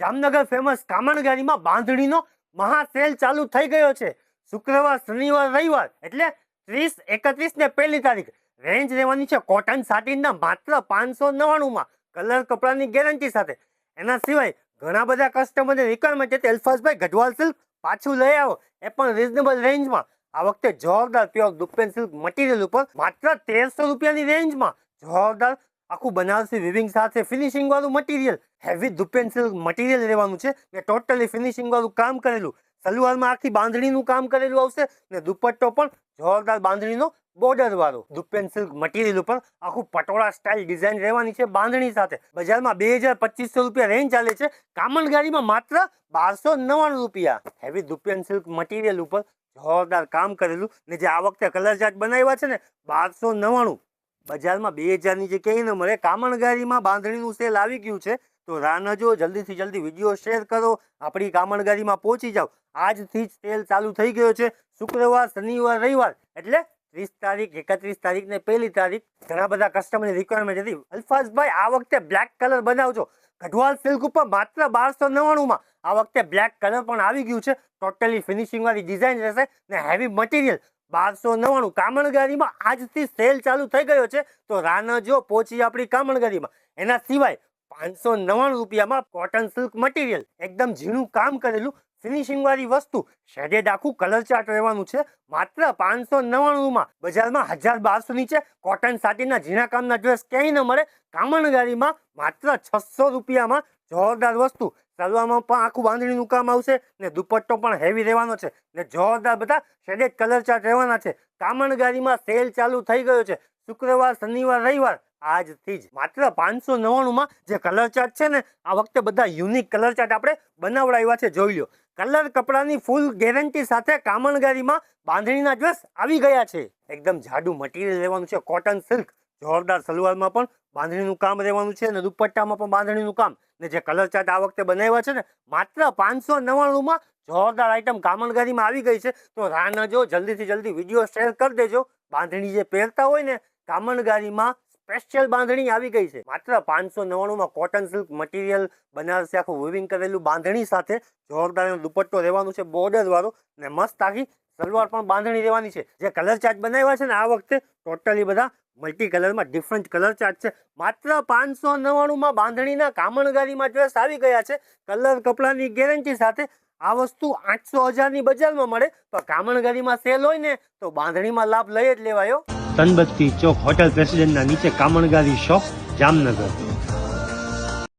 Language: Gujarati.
જામનગર ફેમસ કામણગારીમાં બાંધણીનો મહા સેલ ચાલુ થઈ ગયો છે. શુક્રવાર, શનિવાર, રવિવાર એટલે 30, 31 ને 1 તારીખ રેન્જ રહેવાની છે કોટન સાટીનના માત્ર 599 માં કલર કપડાની ગેરંટી સાથે. એના સિવાય ઘણા બધા કસ્ટમરને રિક્વાયરમેન્ટ છે અલ્ફાઝભાઈ ગઢવાલ સિલ્ક પાછું લઈ આવો, એ પણ રીઝનેબલ રેન્જમાં. આ વખતે જોરદાર પ્યોર દુપેન સિલ્ક મટીરિયલ ઉપર માત્ર 1300 રૂપિયાની રેન્જમાં જોરદાર આખું બનારસી વિવિંગ સાથે ફિનિશિંગ વાળું મટીરિયલ હેવી દુપેન સિલ્ક મટીરિયલ રહેવાનું છે ને ટોટલી ફિનિશિંગ વાળું કામ કરેલું. સલવારમાં આખી બાંધણીનું કામ કરેલું આવશે ને દુપટ્ટો પણ જોરદાર બાંધણીનો બોર્ડર વાળો દુપેન સિલ્ક મટીરિયલ ઉપર આખું પટોળા સ્ટાઇલ ડિઝાઇન રહેવાની છે બાંધણી સાથે. બજારમાં 2200 રૂપિયા રેન્જ ચાલે છે, કામણગારીમાં માત્ર 1299 રૂપિયા. હેવી દુપેન સિલ્ક મટીરિયલ ઉપર જોરદાર કામ કરેલું ને જે આ વખતે કલર ચાર્ટ બનાવ્યા છે ને 1299. બજારમાં 2000 ની જે કઈ ન મળે. કામણગારીમાં બાંધણીનું સેલ આવી ગયું છે તો રાહ ન જો, જલ્દીથી જલ્દી વિડીયો શેર કરો, આપણી કામણગારીમાં પહોંચી જાઓ. આજથી જ સેલ ચાલુ થઈ ગયો છે. શુક્રવાર, શનિવાર, રવિવાર એટલે 30 તારીખ, 31 તારીખ ને 1 તારીખ. ઘણા બધા કસ્ટમરની રિક્વાયરમેન્ટ હતી અલ્ફાઝભાઈ આ વખતે બ્લેક કલર બનાવજો. ગઢવાલ સિલ્ક ઉપર માત્ર 1299 માં આ વખતે બ્લેક કલર પણ આવી ગયું છે. ટોટલી ફિનિશિંગ વાળી ડિઝાઇન રહેશે ને હેવી મટીરિયલ 1299. કામણગારીમાં આજથી સેલ ચાલુ થઈ ગયો છે તો રાહ ન જો, પહોંચી આપણી કામણગારીમાં. એના સિવાય 599 રૂપિયામાં કોટન સિલ્ક મટીરિયલ એકદમ ઝીણું કામ કરેલું ફિનિશિંગ વાળી વસ્તુ શેડેડ આખું કલર ચાર્ટ રહેવાનું છે માત્ર 599 માં. બજારમાં 1200 નીચે કોટન સાટીના ઝીણા કામના ડ્રેસ ક્યાંય ન મળે. કામણગારીમાં માત્ર 600 રૂપિયામાં જોરદાર વસ્તુ. સલવામાં પણ આખું બાંધણીનું કામ આવશે ને દુપટ્ટો પણ હેવી રહેવાનો છે ને જોરદાર બધા શેડેડ કલર ચાર્ટ રહેવાના છે. કામણગારીમાં સેલ ચાલુ થઈ ગયો છે શુક્રવાર, શનિવાર, રવિવાર આજથી જ માત્ર 599 માં. જે કલર ચાર્ટ છે ને આ વખતે બધા યુનિક કલર ચાર્ટ આપણે બનાવડાવ્યા છે, જોઈ લો. કલર કપડાની ફૂલ ગેરંટી સાથે કામણગારીમાં બાંધણીના ડ્રેસ આવી ગયા છે. એકદમ જાડું મટીરિયલ રહેવાનું છે કોટન સિલ્ક. જોરદાર સલવારમાં પણ બાંધણીનું કામ રહેવાનું છે અને દુપટ્ટામાં પણ બાંધણીનું કામ ને જે કલર ચાર્ટ આ વખતે બનાવ્યા છે ને માત્ર 599 માં જોરદાર આઈટમ કામણગારીમાં આવી ગઈ છે તો રાહ ન જો, જલ્દીથી જલ્દી વિડીયો શેર કરી દેજો. બાંધણી જે પહેરતા હોય ને કામણગારીમાં સ્પેશિયલ બાંધણી આવી ગઈ છે માત્ર 599 માં કોટન સિલ્ક મટીરિયલ બનારસી આખું વીવિંગ કરેલું બાંધણી સાથે જોરદાર દુપટ્ટો રહેવાનું છે બોર્ડર વાળો ને મસ્ત આખી સલવાર પણ બાંધણી રહેવાની છે. જે કલર ચાર્ટ બનાવ્યા છે ને આ વખતે ટોટલી બધા મલ્ટી કલરમાં ડિફરન્ટ કલર ચાર્ટ છે. માત્ર 599 માં બાંધણીના કામણગારીમાં ડ્રેસ આવી ગયા છે કલર કપડાની ગેરંટી સાથે. આ વસ્તુ 800-1000 ની બજારમાં મળે તો કામણગારીમાં સેલ હોય ને તો બાંધણીમાં લાભ લઈ જ લેવાયો. સનબત્તી ચોક હોટેલ પ્રેસિડેન્ટના નીચે કામણગારી શોપ, જામનગર.